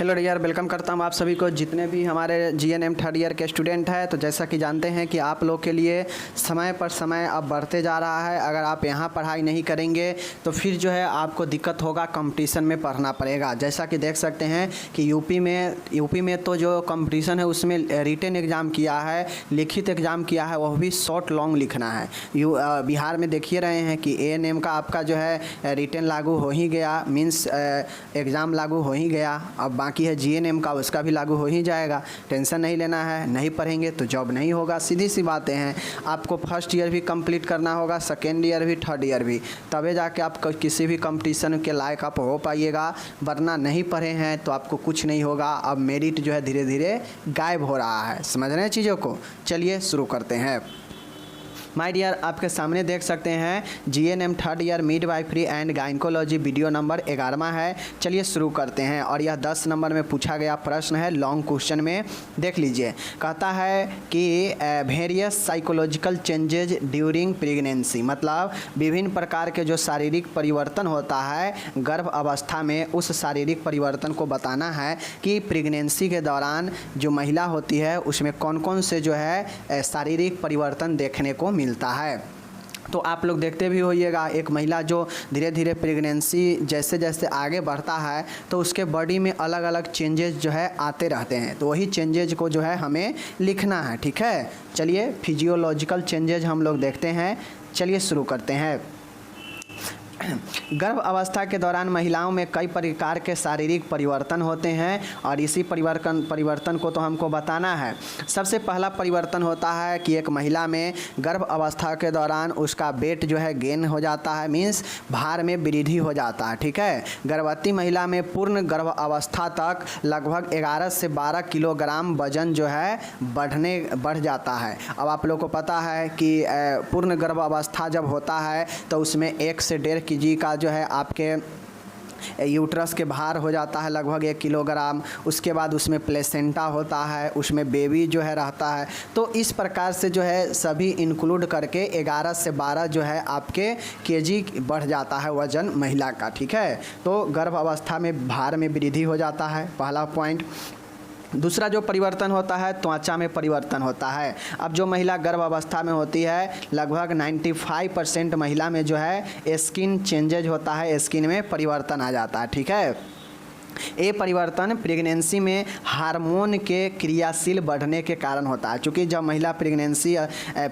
Hello dear, welcome करता हूँ आप सभी को, जितने भी हमारे जीएनएम थर्ड ईयर के स्टूडेंट हैं। तो जैसा कि जानते हैं कि आप लोग के लिए समय पर समय अब बढ़ते जा रहा है। अगर आप यहाँ पढ़ाई नहीं करेंगे तो फिर जो है आपको दिक्कत होगा, कंपटीशन में पढ़ना पड़ेगा। जैसा कि देख सकते हैं कि यूपी में तो जो कंपटीशन है उसमें रिटन एग्ज़ाम किया है, लिखित एग्ज़ाम किया है, वह भी शॉर्ट लॉन्ग लिखना है। बिहार में देखिए रहे हैं कि एएनएम का आपका जो है रिटन लागू हो ही गया, मीन्स एग्ज़ाम लागू हो ही गया। अब बाकी है जीएनएम का, उसका भी लागू हो ही जाएगा। टेंशन नहीं लेना है, नहीं पढ़ेंगे तो जॉब नहीं होगा, सीधी सी बातें हैं। आपको फर्स्ट ईयर भी कंप्लीट करना होगा, सेकेंड ईयर भी, थर्ड ईयर भी, तभी जाके आप किसी भी कंपटीशन के लायक आप हो पाइएगा। वरना नहीं पढ़े हैं तो आपको कुछ नहीं होगा। अब मेरिट जो है धीरे धीरे गायब हो रहा है। समझ रहे हैं चीज़ों को? चलिए शुरू करते हैं। माय डियर, आपके सामने देख सकते हैं GNM third year midwifery and gynaecology video number 11वां है। चलिए शुरू करते हैं। और यह 10 नंबर में पूछा गया प्रश्न है, लॉन्ग क्वेश्चन में देख लीजिए। कहता है कि various psychological changes during pregnancy, मतलब विभिन्न प्रकार के जो शारीरिक परिवर्तन होता है गर्भ अवस्था में, उस शारीरिक परिवर्तन को बताना है कि प्रेगनेंसी के दौरान जो महिला होती है उसमें कौन कौन से जो है शारीरिक परिवर्तन देखने को मिलता है। तो आप लोग देखते भी होइएगा, एक महिला जो धीरे धीरे प्रेगनेंसी जैसे जैसे आगे बढ़ता है तो उसके बॉडी में अलग अलग चेंजेस जो है आते रहते हैं। तो वही चेंजेज को जो है हमें लिखना है, ठीक है। चलिए फिजियोलॉजिकल चेंजेज हम लोग देखते हैं। चलिए शुरू करते हैं। गर्भ अवस्था के दौरान महिलाओं में कई प्रकार के शारीरिक परिवर्तन होते हैं और इसी परिवर्तन को तो हमको बताना है। सबसे पहला परिवर्तन होता है कि एक महिला में गर्भ अवस्था के दौरान उसका वेट जो है गेन हो जाता है, मीन्स भार में वृद्धि हो जाता है, ठीक है। गर्भवती महिला में पूर्ण गर्भ अवस्था तक लगभग 11 से 12 किलोग्राम वजन जो है बढ़ जाता है। अब आप लोग को पता है कि पूर्ण गर्भ अवस्था जब होता है तो उसमें 1 से 1.5 kg का जो है आपके यूट्रस के भार हो जाता है लगभग 1 किलोग्राम। उसके बाद उसमें प्लेसेंटा होता है, उसमें बेबी जो है रहता है। तो इस प्रकार से जो है सभी इंक्लूड करके 11 से 12 जो है आपके केजी बढ़ जाता है वजन महिला का, ठीक है। तो गर्भ अवस्था में भार में वृद्धि हो जाता है, पहला पॉइंट। दूसरा जो परिवर्तन होता है त्वचा में परिवर्तन होता है। अब जो महिला गर्भ अवस्था में होती है लगभग 95% महिला में जो है स्किन चेंजेज होता है, स्किन में परिवर्तन आ जाता है, ठीक है। ये परिवर्तन प्रेगनेंसी में हार्मोन के क्रियाशील बढ़ने के कारण होता है। क्योंकि जब महिला प्रेगनेंसी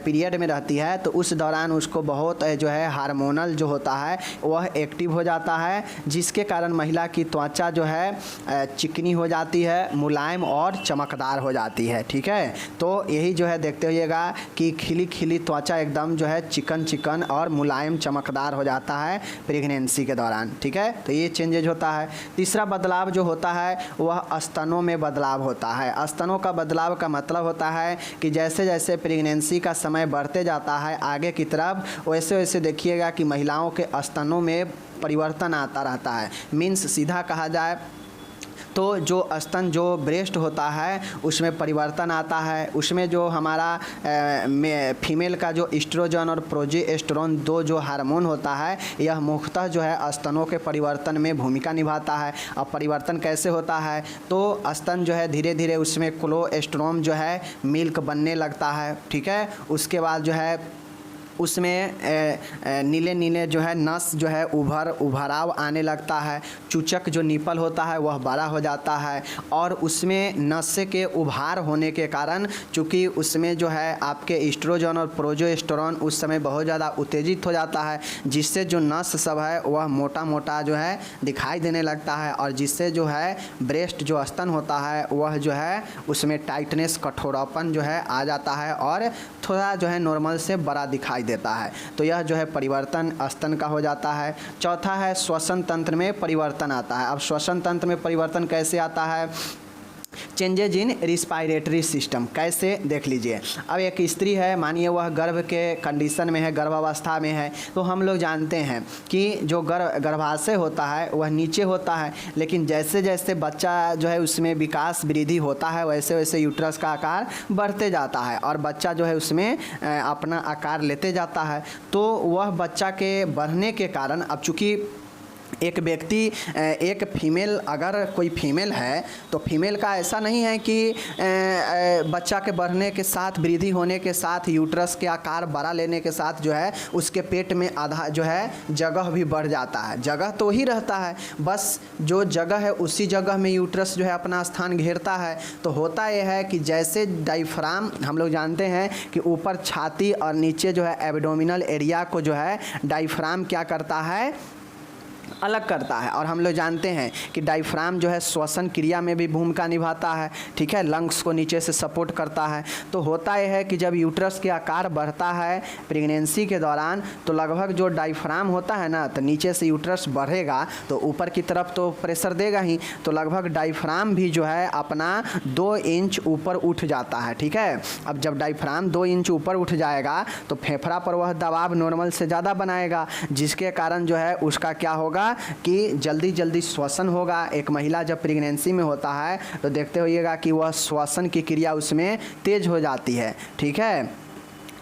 पीरियड में रहती है तो उस दौरान उसको बहुत जो है हार्मोनल जो होता है वह एक्टिव हो जाता है, जिसके कारण महिला की त्वचा जो है चिकनी हो जाती है, मुलायम और चमकदार हो जाती है, ठीक है। तो यही जो है देखते होइएगा कि खिली खिली त्वचा एकदम जो है चिकन और मुलायम चमकदार हो जाता है प्रेगनेंसी के दौरान, ठीक है। तो ये चेंजेज होता है। तीसरा बदलाव जो होता है वह स्तनों में बदलाव होता है। स्तनों का बदलाव का मतलब होता है कि जैसे जैसे प्रेगनेंसी का समय बढ़ते जाता है आगे की तरफ, वैसे वैसे देखिएगा कि महिलाओं के स्तनों में परिवर्तन आता रहता है। मीन्स सीधा कहा जाए तो जो स्तन जो ब्रेस्ट होता है उसमें परिवर्तन आता है। उसमें जो हमारा फीमेल का जो एस्ट्रोजन और प्रोजेस्टेरोन दो जो हार्मोन होता है यह मुख्यतः जो है स्तनों के परिवर्तन में भूमिका निभाता है। अब परिवर्तन कैसे होता है तो स्तन जो है धीरे धीरे उसमें कोलेस्ट्रॉम जो है मिल्क बनने लगता है, ठीक है। उसके बाद जो है उसमें नीले नीले जो है नस जो है उभराव आने लगता है। चूचक जो निपल होता है वह बड़ा हो जाता है और उसमें नस के उभार होने के कारण, चूँकि उसमें जो है आपके एस्ट्रोजन और प्रोजेस्टेरोन उस समय बहुत ज़्यादा उत्तेजित हो जाता है, जिससे जो नस सब है वह मोटा मोटा जो है दिखाई देने लगता है और जिससे जो है ब्रेस्ट जो स्तन होता है वह जो है उसमें टाइटनेस, कठोरापन जो है आ जाता है और थोड़ा जो है नॉर्मल से बड़ा दिखाई देता है। तो यह जो है परिवर्तन स्तन का हो जाता है। चौथा है श्वसन तंत्र में परिवर्तन आता है। अब श्वसन तंत्र में परिवर्तन कैसे आता है? Changes in respiratory system. कैसे देख लीजिए। अब एक स्त्री है, मानिए वह गर्भ के कंडीशन में है, गर्भावस्था में है, तो हम लोग जानते हैं कि जो गर्भाशय होता है वह नीचे होता है, लेकिन जैसे जैसे बच्चा जो है उसमें विकास वृद्धि होता है वैसे वैसे यूट्रस का आकार बढ़ते जाता है और बच्चा जो है उसमें अपना आकार लेते जाता है। तो वह बच्चा के बढ़ने के कारण, अब चूँकि एक व्यक्ति एक फीमेल, अगर कोई फीमेल है तो फीमेल का ऐसा नहीं है कि बच्चा के बढ़ने के साथ, वृद्धि होने के साथ, यूट्रस के आकार बड़ा लेने के साथ जो है उसके पेट में आधा जो है जगह भी बढ़ जाता है। जगह तो ही रहता है, बस जो जगह है उसी जगह में यूट्रस जो है अपना स्थान घेरता है। तो होता यह है कि जैसे डायफ्राम हम लोग जानते हैं कि ऊपर छाती और नीचे जो है एब्डोमिनल एरिया को जो है डायफ्राम क्या करता है, अलग करता है। और हम लोग जानते हैं कि डायफ्राम जो है श्वसन क्रिया में भी भूमिका निभाता है, ठीक है, लंग्स को नीचे से सपोर्ट करता है। तो होता यह है कि जब यूट्रस के आकार बढ़ता है प्रेगनेंसी के दौरान, तो लगभग जो डायफ्राम होता है ना, तो नीचे से यूट्रस बढ़ेगा तो ऊपर की तरफ तो प्रेशर देगा ही, तो लगभग डायफ्राम भी जो है अपना 2 इंच ऊपर उठ जाता है, ठीक है। अब जब डायफ्राम 2 इंच ऊपर उठ जाएगा तो फेफड़ा पर वह दबाव नॉर्मल से ज़्यादा बनाएगा, जिसके कारण जो है उसका क्या होगा कि जल्दी जल्दी श्वसन होगा। एक महिला जब प्रेगनेंसी में होता है तो देखते होइएगा कि वह श्वसन की क्रिया उसमें तेज हो जाती है, ठीक है।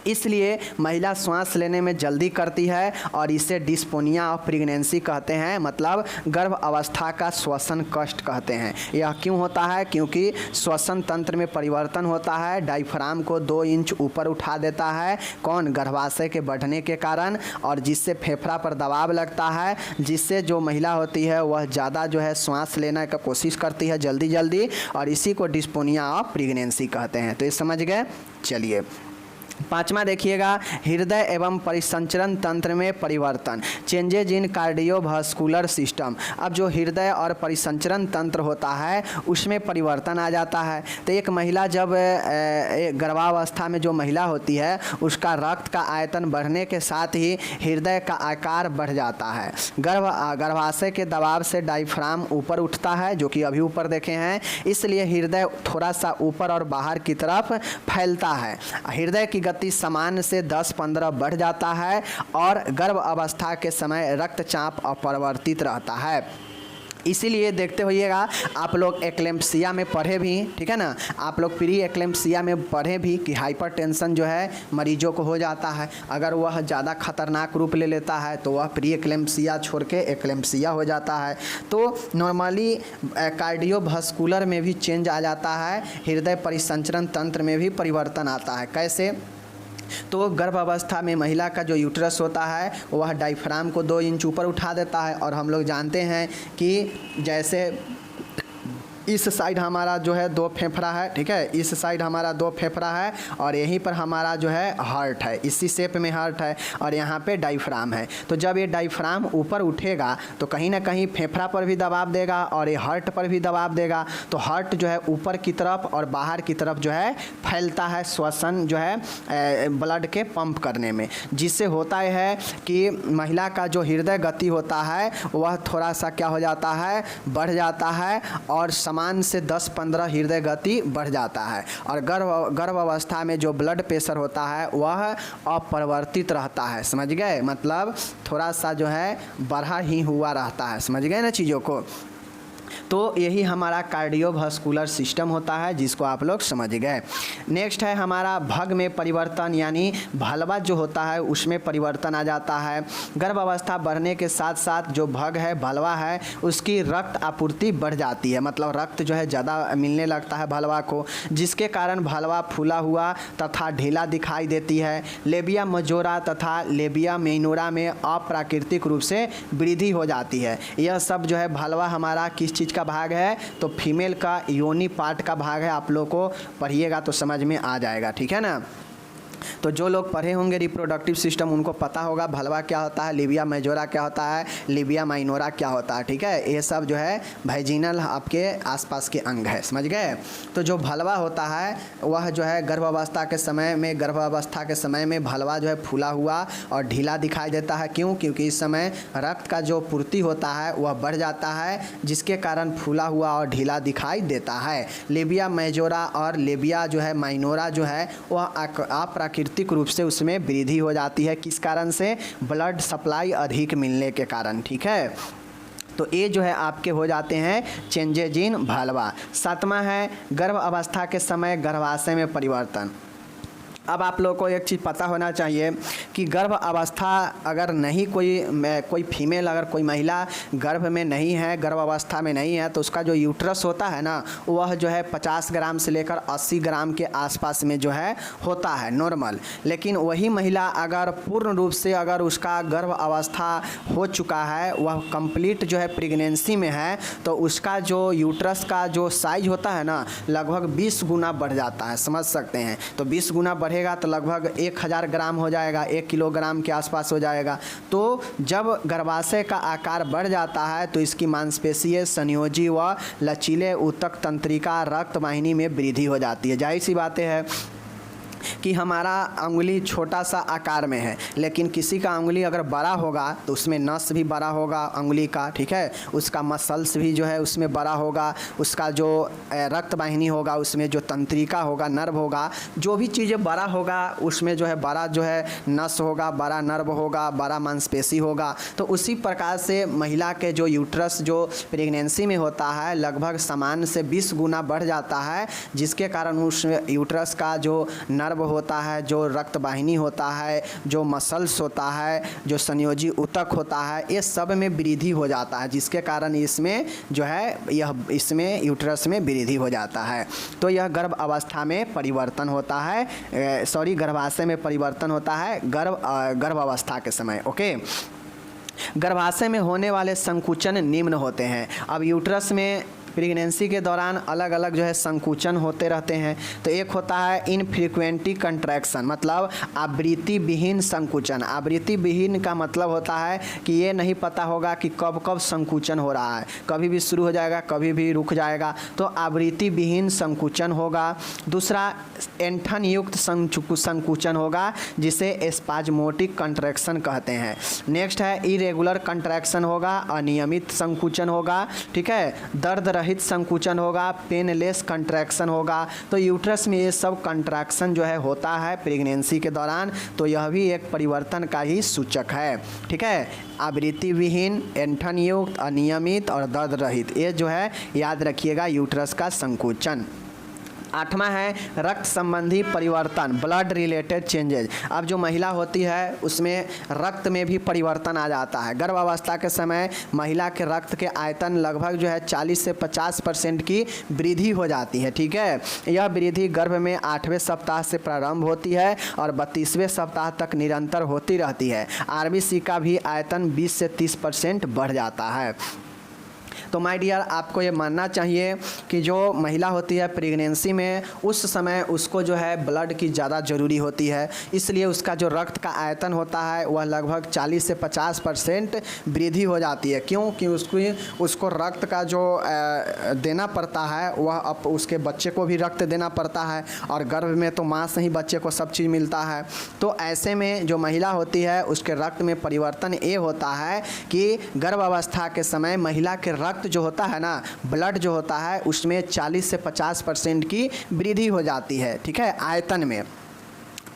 इसलिए महिला श्वास लेने में जल्दी करती है और इसे डिस्पोनिया ऑफ प्रेगनेंसी कहते हैं, मतलब गर्भ अवस्था का श्वसन कष्ट कहते हैं। यह क्यों होता है? क्योंकि श्वसन तंत्र में परिवर्तन होता है, डायफ्राम को 2 इंच ऊपर उठा देता है, कौन? गर्भाशय के बढ़ने के कारण, और जिससे फेफड़ा पर दबाव लगता है, जिससे जो महिला होती है वह ज़्यादा जो है श्वास लेने का कोशिश करती है जल्दी जल्दी, और इसी को डिस्पोनिया ऑफ प्रेगनेंसी कहते हैं। तो ये समझ गए। चलिए 5वां देखिएगा, हृदय एवं परिसंचरण तंत्र में परिवर्तन, चेंजेज इन कार्डियोवास्कुलर सिस्टम। अब जो हृदय और परिसंचरण तंत्र होता है उसमें परिवर्तन आ जाता है। तो एक महिला जब गर्भावस्था में जो महिला होती है उसका रक्त का आयतन बढ़ने के साथ ही हृदय का आकार बढ़ जाता है। गर्भाशय के दबाव से डायफ्राम ऊपर उठता है, जो कि अभी ऊपर देखे हैं, इसलिए हृदय थोड़ा सा ऊपर और बाहर की तरफ फैलता है। हृदय की गति सामान्य से 10-15 बढ़ जाता है और गर्भ अवस्था के समय रक्तचाप अपरिवर्तित रहता है। इसीलिए देखते होइएगा, आप लोग एक्लेम्पसिया में पढ़े भी, ठीक है ना, आप लोग प्री एक्लेम्पसिया में पढ़े भी कि हाइपरटेंशन जो है मरीजों को हो जाता है। अगर वह ज़्यादा खतरनाक रूप ले लेता है तो वह प्री एक्लेम्पसिया छोड़ के एक्लेम्पसिया हो जाता है। तो नॉर्मली कार्डियोवास्कुलर में भी चेंज आ जाता है, हृदय परिसंचरण तंत्र में भी परिवर्तन आता है। कैसे? तो गर्भ अवस्था में महिला का जो यूट्रस होता है वह डायफ्राम को 2 इंच ऊपर उठा देता है, और हम लोग जानते हैं कि जैसे इस साइड हमारा जो है 2 फेफड़ा है, ठीक है, इस साइड हमारा 2 फेफड़ा है और यहीं पर हमारा जो है हार्ट है, इसी शेप में हार्ट है, और यहाँ पे डायफ्राम है। तो जब ये डायफ्राम ऊपर उठेगा तो कहीं ना कहीं फेफड़ा पर भी दबाव देगा और ये हार्ट पर भी दबाव देगा। तो हार्ट जो है ऊपर की तरफ और बाहर की तरफ जो है फैलता है श्वसन जो है ब्लड के पंप करने में, जिससे होता है कि महिला का जो हृदय गति होता है वह थोड़ा सा क्या हो जाता है, बढ़ जाता है, और सामान्य से 10-15 हृदय गति बढ़ जाता है। और गर्भ अवस्था में जो ब्लड प्रेशर होता है वह अपरिवर्तित रहता है। समझ गए? मतलब थोड़ा सा जो है बढ़ा ही हुआ रहता है। समझ गए ना चीज़ों को? तो यही हमारा कार्डियोवास्कुलर सिस्टम होता है, जिसको आप लोग समझ गए। नेक्स्ट है हमारा भग में परिवर्तन, यानी भलवा जो होता है उसमें परिवर्तन आ जाता है। गर्भ अवस्था बढ़ने के साथ साथ जो भग है, भलवा है, उसकी रक्त आपूर्ति बढ़ जाती है, मतलब रक्त जो है ज़्यादा मिलने लगता है भलवा को, जिसके कारण भलवा फूला हुआ तथा ढीला दिखाई देती है। लेबिया मजोरा तथा लेबिया माइनोरा में अप्राकृतिक रूप से वृद्धि हो जाती है। यह सब जो है भलवा हमारा किस चीज़ का भाग है? तो फीमेल का योनि पार्ट का भाग है। आप लोग को पढ़िएगा तो समझ में आ जाएगा, ठीक है ना। तो जो लोग पढ़े होंगे रिप्रोडक्टिव सिस्टम उनको पता होगा भलवा क्या होता है, लिबिया मेजोरा क्या होता है, लिबिया माइनोरा क्या होता है, ठीक है। ये सब जो है वाजिनल आपके आसपास के अंग है। समझ गए? तो जो भलवा होता है वह जो है गर्भावस्था के समय में भलवा जो है फूला हुआ और ढीला दिखाई देता है। क्यों? क्योंकि इस समय रक्त का जो पूर्ति होता है वह बढ़ जाता है, जिसके कारण फूला हुआ और ढीला दिखाई देता है। लिबिया मेजोरा और लिबिया जो है माइनोरा जो है वह अप्राकृतिक रूप से उसमें वृद्धि हो जाती है। किस कारण से? ब्लड सप्लाई अधिक मिलने के कारण, ठीक है। तो ये जो है आपके हो जाते हैं चेंजेज इन भलवा। 7वां है गर्भ अवस्था के समय गर्भाशय में परिवर्तन। अब आप लोगों को एक चीज़ पता होना चाहिए कि गर्भ अवस्था अगर नहीं कोई फीमेल, अगर कोई महिला गर्भ में नहीं है, गर्भ अवस्था में नहीं है, तो उसका जो यूट्रस होता है ना, वह जो है 50 ग्राम से लेकर 80 ग्राम के आसपास में जो है होता है नॉर्मल। लेकिन वही महिला अगर पूर्ण रूप से अगर उसका गर्भ अवस्था हो चुका है, वह कंप्लीट जो है प्रेगनेंसी में है, तो उसका जो यूट्रस का जो साइज होता है ना, लगभग 20 गुना बढ़ जाता है, समझ सकते हैं। तो 20 गुना बढ़ेगा तो लगभग 1000 ग्राम हो जाएगा, 1 किलोग्राम के आसपास हो जाएगा। तो जब गर्भाशय का आकार बढ़ जाता है तो इसकी मांसपेशीय, संयोजी व लचीले ऊतक तंत्रिका, रक्त वाहिनी में वृद्धि हो जाती है। जाहिर सी बातें है कि हमारा अंगुली छोटा सा आकार में है, लेकिन किसी का अंगुली अगर बड़ा होगा तो उसमें नस भी बड़ा होगा अंगुली का, ठीक है, उसका मसल्स भी जो है उसमें बड़ा होगा, उसका जो रक्त वाहिनी होगा उसमें जो तंत्रिका होगा, नर्व होगा, जो भी चीज़ें बड़ा होगा उसमें जो है बड़ा जो है नस होगा, बड़ा नर्व होगा, बड़ा मांसपेशी होगा। तो उसी प्रकार से महिला के जो यूट्रस जो प्रेगनेंसी में होता है लगभग सामान्य से 20 गुना बढ़ जाता है, जिसके कारण उस यूट्रस का जो नर्व होता है, जो रक्त वाहिनी होता है, जो मसल्स होता है, जो संयोजी ऊतक होता है, ये सब में वृद्धि हो जाता है, जिसके कारण इसमें जो है इसमें यूट्रस में वृद्धि हो जाता है। तो यह गर्भ अवस्था में परिवर्तन होता है, गर्भाशय में परिवर्तन होता है गर्भ अवस्था के समय। ओके, गर्भाशय में होने वाले संकुचन निम्न होते हैं। अब यूट्रस में प्रेगनेंसी के दौरान अलग अलग जो है संकुचन होते रहते हैं। तो एक होता है इनफ्रीक्वेंटी कंट्रैक्शन, मतलब आवृत्ति विहीन संकुचन। आवृत्ति विहीन का मतलब होता है कि ये नहीं पता होगा कि कब कब संकुचन हो रहा है, कभी भी शुरू हो जाएगा, कभी भी रुक जाएगा, तो आवृत्ति विहीन संकुचन होगा। दूसरा ऐंठन युक्त संकुचन होगा, जिसे स्पाज्मोटिक कंट्रैक्शन कहते हैं। नेक्स्ट है इरेगुलर कंट्रैक्शन होगा, अनियमित संकुचन होगा, ठीक है, दर्द रहित संकुचन होगा, पेनलेस कंट्रैक्शन होगा। तो यूट्रस में ये सब कंट्रैक्शन जो है होता है प्रेगनेंसी के दौरान, तो यह भी एक परिवर्तन का ही सूचक है, ठीक है। आवृत्ति विहीन, ऐंठन युक्त, अनियमित और दर्द रहित, ये जो है याद रखिएगा यूट्रस का संकुचन। 8वां है रक्त संबंधी परिवर्तन, ब्लड रिलेटेड चेंजेज। अब जो महिला होती है उसमें रक्त में भी परिवर्तन आ जाता है। गर्भावस्था के समय महिला के रक्त के आयतन लगभग जो है 40 से 50% की वृद्धि हो जाती है, ठीक है। यह वृद्धि गर्भ में 8वें सप्ताह से प्रारंभ होती है और 32वें सप्ताह तक निरंतर होती रहती है। आरबीसी का भी आयतन 20 से 30% बढ़ जाता है। तो माय डियर, आपको ये मानना चाहिए कि जो महिला होती है प्रेगनेंसी में, उस समय उसको जो है ब्लड की ज़्यादा ज़रूरी होती है, इसलिए उसका जो रक्त का आयतन होता है वह लगभग 40 से 50% वृद्धि हो जाती है। क्यों? कि उसको रक्त का जो देना पड़ता है वह अब उसके बच्चे को भी रक्त देना पड़ता है, और गर्भ में तो माँ से ही बच्चे को सब चीज़ मिलता है। तो ऐसे में जो महिला होती है उसके रक्त में परिवर्तन ये होता है कि गर्भ अवस्था के समय महिला के रक्त जो होता है ना, ब्लड जो होता है, उसमें 40 से 50% की वृद्धि हो जाती है, ठीक है, आयतन में।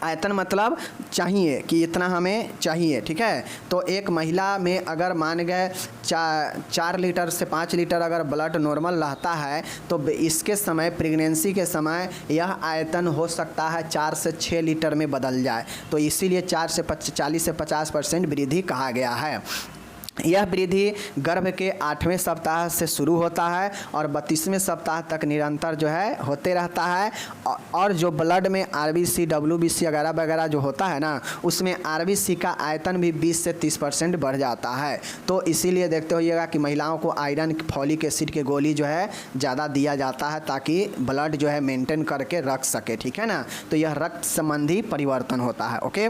आयतन मतलब चाहिए कि इतना हमें चाहिए, ठीक है। तो एक महिला में अगर मान गए 4 लीटर से 5 लीटर अगर ब्लड नॉर्मल रहता है, तो इसके समय प्रेगनेंसी के समय यह आयतन हो सकता है 4 से 6 लीटर में बदल जाए। तो इसीलिए 40 से 50% वृद्धि कहा गया है। यह वृद्धि गर्भ के 8वें सप्ताह से शुरू होता है और 32वें सप्ताह तक निरंतर जो है होते रहता है। और जो ब्लड में आरबीसी, डब्ल्यूबीसी वगैरह जो होता है ना, उसमें आरबीसी का आयतन भी 20 से 30% बढ़ जाता है। तो इसीलिए देखते होइएगा कि महिलाओं को आयरन, फॉलिक एसिड के गोली जो है ज़्यादा दिया जाता है, ताकि ब्लड जो है मेंटेन करके रख सके, ठीक है ना। तो यह रक्त संबंधी परिवर्तन होता है। ओके,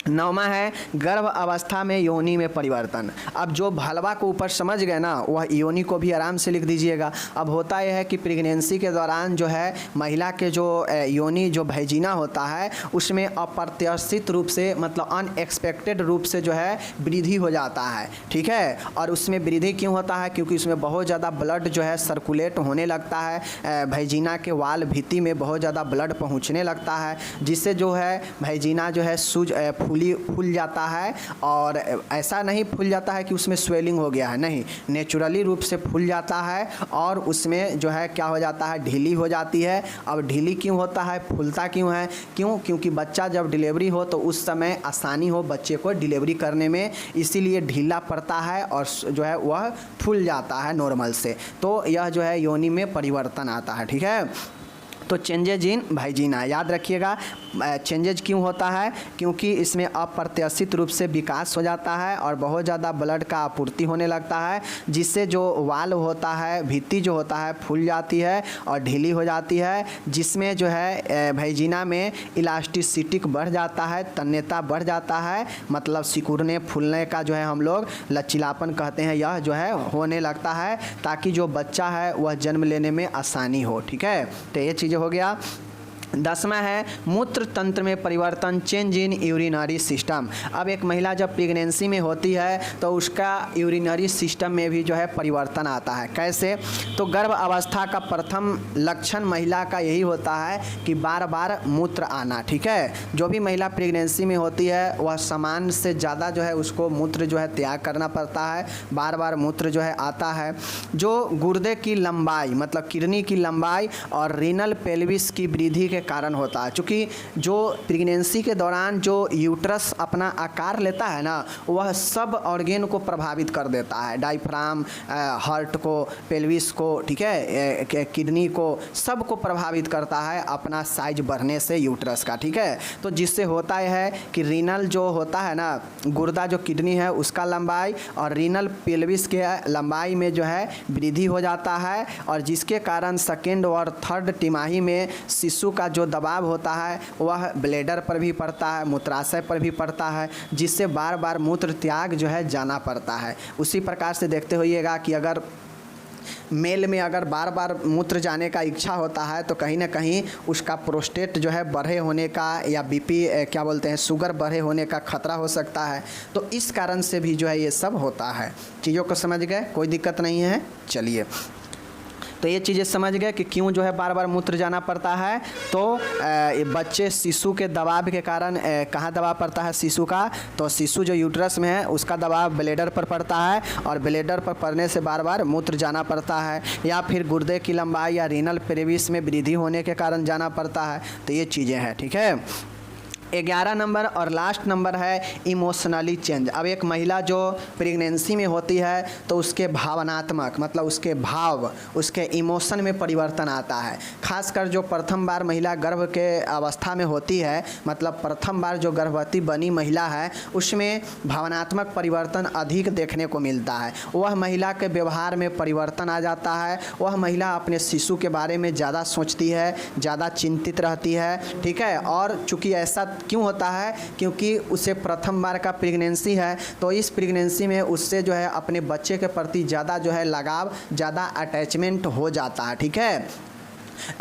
9वां है गर्भ अवस्था में योनि में परिवर्तन। अब जो भलवा को ऊपर समझ गए ना, वह योनि को भी आराम से लिख दीजिएगा। अब होता यह है कि प्रेगनेंसी के दौरान जो है महिला के जो योनि, जो वैजिना होता है, उसमें अप्रत्याशित रूप से, मतलब अनएक्सपेक्टेड रूप से जो है वृद्धि हो जाता है, ठीक है। और उसमें वृद्धि क्यों होता है? क्योंकि उसमें बहुत ज़्यादा ब्लड जो है सर्कुलेट होने लगता है, वैजिना के वाल भित्ति में बहुत ज़्यादा ब्लड पहुँचने लगता है, जिससे जो है वैजिना जो है फूल जाता है। और ऐसा नहीं फूल जाता है कि उसमें स्वेलिंग हो गया है, नहीं, नेचुरली रूप से फूल जाता है और उसमें जो है क्या हो जाता है, ढीली हो जाती है। अब ढीली क्यों होता है, फूलता क्यों है, क्योंकि बच्चा जब डिलीवरी हो तो उस समय आसानी हो बच्चे को डिलीवरी करने में, इसीलिए ढीला पड़ता है और जो है वह फूल जाता है नॉर्मल से। तो यह जो है योनि में परिवर्तन आता है। ठीक है, तो चेंजेज इन भाइजीना याद रखिएगा। चेंजेज क्यों होता है, क्योंकि इसमें अप्रत्याशित रूप से विकास हो जाता है और बहुत ज़्यादा ब्लड का आपूर्ति होने लगता है, जिससे जो वाल्व होता है, भित्ति जो होता है, फूल जाती है और ढीली हो जाती है, जिसमें जो है भाइजीना में इलास्टिसिटी बढ़ जाता है, तन्यता बढ़ जाता है, मतलब सिकुड़ने फूलने का जो है हम लोग लचीलापन कहते हैं, यह जो है होने लगता है, ताकि जो बच्चा है वह जन्म लेने में आसानी हो। ठीक है, तो ये चीज़ हो गया। 10वां है मूत्र तंत्र में परिवर्तन, चेंज इन यूरिनरी सिस्टम। अब एक महिला जब प्रेगनेंसी में होती है तो उसका यूरिनरी सिस्टम में भी जो है परिवर्तन आता है। कैसे, तो गर्भ अवस्था का प्रथम लक्षण महिला का यही होता है कि बार बार मूत्र आना। ठीक है, जो भी महिला प्रेगनेंसी में होती है वह सामान्य से ज़्यादा जो है उसको मूत्र जो है त्याग करना पड़ता है, बार बार मूत्र जो है आता है। जो गुर्दे की लंबाई मतलब किडनी की लंबाई और रीनल पेल्विस की वृद्धि के कारण होता है। क्योंकि जो प्रेगनेंसी के दौरान जो यूट्रस अपना आकार लेता है ना, वह सब ऑर्गेन को प्रभावित कर देता है, डायफ्राम, हार्ट को, पेल्विस को, ठीक है, किडनी को, सब को प्रभावित करता है अपना साइज बढ़ने से यूट्रस का। ठीक है, तो जिससे होता है कि रीनल जो होता है ना, गुर्दा जो किडनी है उसका लंबाई और रीनल पेल्विस के लंबाई में जो है वृद्धि हो जाता है, और जिसके कारण सेकेंड और थर्ड तिमाही में शिशु का जो दबाव होता है वह ब्लैडर पर भी पड़ता है, मूत्राशय पर भी पड़ता है, जिससे बार बार मूत्र त्याग जो है जाना पड़ता है। उसी प्रकार से देखते होइएगा कि अगर मेल में अगर बार बार मूत्र जाने का इच्छा होता है तो कहीं ना कहीं उसका प्रोस्टेट जो है बढ़े होने का या बीपी क्या बोलते हैं शुगर बढ़े होने का खतरा हो सकता है। तो इस कारण से भी जो है ये सब होता है। चीज़ों को समझ गए, कोई दिक्कत नहीं है। चलिए, तो ये चीज़ें समझ गए कि क्यों जो है बार बार मूत्र जाना पड़ता है। तो बच्चे शिशु के दबाव के कारण कहाँ दबाव पड़ता है शिशु का, तो शिशु जो यूट्रस में है उसका दबाव ब्लैडर पर पड़ता है, और ब्लैडर पर पड़ने से बार बार मूत्र जाना पड़ता है, या फिर गुर्दे की लंबाई या रीनल पेल्विस में वृद्धि होने के कारण जाना पड़ता है। तो ये चीज़ें हैं। ठीक है, 11 नंबर और लास्ट नंबर है इमोशनली चेंज। अब एक महिला जो प्रेगनेंसी में होती है तो उसके भावनात्मक मतलब उसके भाव, उसके इमोशन में परिवर्तन आता है। खासकर जो प्रथम बार महिला गर्भ के अवस्था में होती है, मतलब प्रथम बार जो गर्भवती बनी महिला है, उसमें भावनात्मक परिवर्तन अधिक देखने को मिलता है। वह महिला के व्यवहार में परिवर्तन आ जाता है, वह महिला अपने शिशु के बारे में ज़्यादा सोचती है, ज़्यादा चिंतित रहती है। ठीक है, और चूँकि ऐसा क्यों होता है, क्योंकि उसे प्रथम बार का प्रेगनेंसी है, तो इस प्रेगनेंसी में उससे जो है अपने बच्चे के प्रति ज़्यादा जो है लगाव, ज़्यादा अटैचमेंट हो जाता है। ठीक है,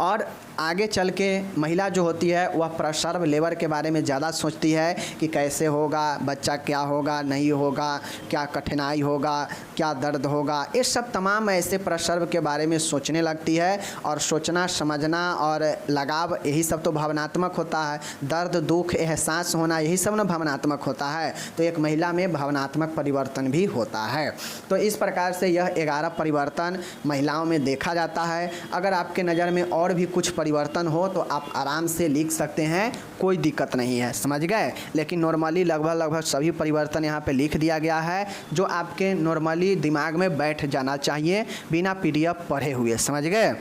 और आगे चल के महिला जो होती है वह प्रसव लेबर के बारे में ज़्यादा सोचती है कि कैसे होगा बच्चा, क्या होगा नहीं होगा, क्या कठिनाई होगा, क्या दर्द होगा, ये सब तमाम ऐसे प्रसव के बारे में सोचने लगती है। और सोचना, समझना और लगाव, यही सब तो भावनात्मक होता है। दर्द, दुख, एहसास होना, यही सब ना भावनात्मक होता है। तो एक महिला में भावनात्मक परिवर्तन भी होता है। तो इस प्रकार से यह 11 परिवर्तन महिलाओं में देखा जाता है। अगर आपके नज़र में और भी कुछ परिवर्तन हो तो आप आराम से लिख सकते हैं, कोई दिक्कत नहीं है। समझ गए, लेकिन नॉर्मली लगभग सभी परिवर्तन यहाँ पे लिख दिया गया है जो आपके नॉर्मली दिमाग में बैठ जाना चाहिए बिना पीडीएफ पढ़े हुए। समझ गए,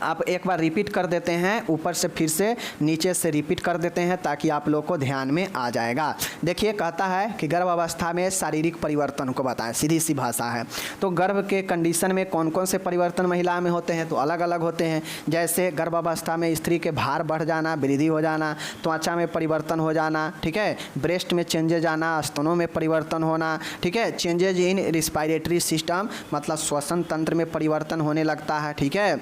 आप एक बार रिपीट कर देते हैं, ऊपर से फिर से नीचे से रिपीट कर देते हैं ताकि आप लोग को ध्यान में आ जाएगा। देखिए, कहता है कि गर्भ अवस्था में शारीरिक परिवर्तन को बताएं, सीधी सी भाषा है। तो गर्भ के कंडीशन में कौन कौन से परिवर्तन महिला में होते हैं, तो अलग अलग होते हैं। जैसे गर्भ अवस्था में स्त्री के भार बढ़ जाना, वृद्धि हो जाना, त्वचा में परिवर्तन हो जाना, ठीक है, ब्रेस्ट में चेंजेज आना, स्तनों में परिवर्तन होना, ठीक है, चेंजेज इन रिस्पायरेटरी सिस्टम मतलब श्वसन तंत्र में परिवर्तन होने लगता है। ठीक है,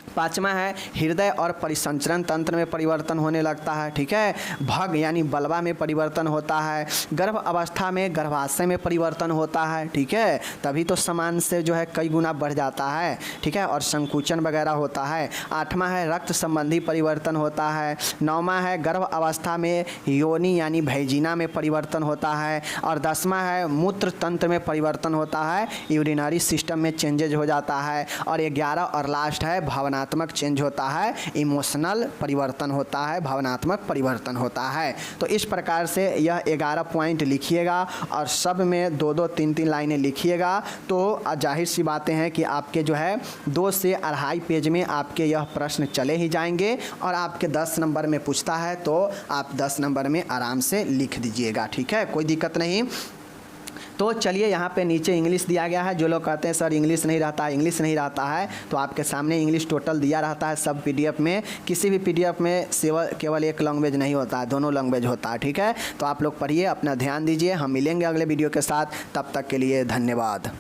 पाँचवा है हृदय और परिसंचरण तंत्र में परिवर्तन होने लगता है, ठीक है। भग यानी बलवा में परिवर्तन होता है। गर्भ अवस्था में गर्भाशय में परिवर्तन होता है, ठीक है, तभी तो समान से जो है कई गुना बढ़ जाता है, ठीक है, और संकुचन वगैरह होता है। आठवां है रक्त संबंधी परिवर्तन होता है। नौवां है गर्भ अवस्था में योनि यानी भैजिना में परिवर्तन होता है। और 10वां है मूत्र तंत्र में परिवर्तन होता है, यूरिनरी सिस्टम में चेंजेज हो जाता है। और 11 और लास्ट है भावनात्मक चेंज होता है, इमोशनल परिवर्तन होता है, भावनात्मक परिवर्तन होता है। तो इस प्रकार से यह 11 पॉइंट लिखिएगा और सब में 2-2, 3-3 लाइनें लिखिएगा। तो जाहिर सी बातें हैं कि आपके जो है 2 से 2.5 पेज में आपके यह प्रश्न चले ही जाएंगे और आपके 10 नंबर में पूछता है तो आप 10 नंबर में आराम से लिख दीजिएगा, ठीक है, कोई दिक्कत नहीं। तो चलिए यहाँ पे नीचे इंग्लिश दिया गया है। जो लोग कहते हैं सर इंग्लिश नहीं रहता है, तो आपके सामने इंग्लिश टोटल दिया रहता है सब पीडीएफ में। किसी भी पीडीएफ में केवल एक लैंग्वेज नहीं होता है, दोनों लैंग्वेज होता है, ठीक है। तो आप लोग पढ़िए, अपना ध्यान दीजिए। हम मिलेंगे अगले वीडियो के साथ, तब तक के लिए धन्यवाद।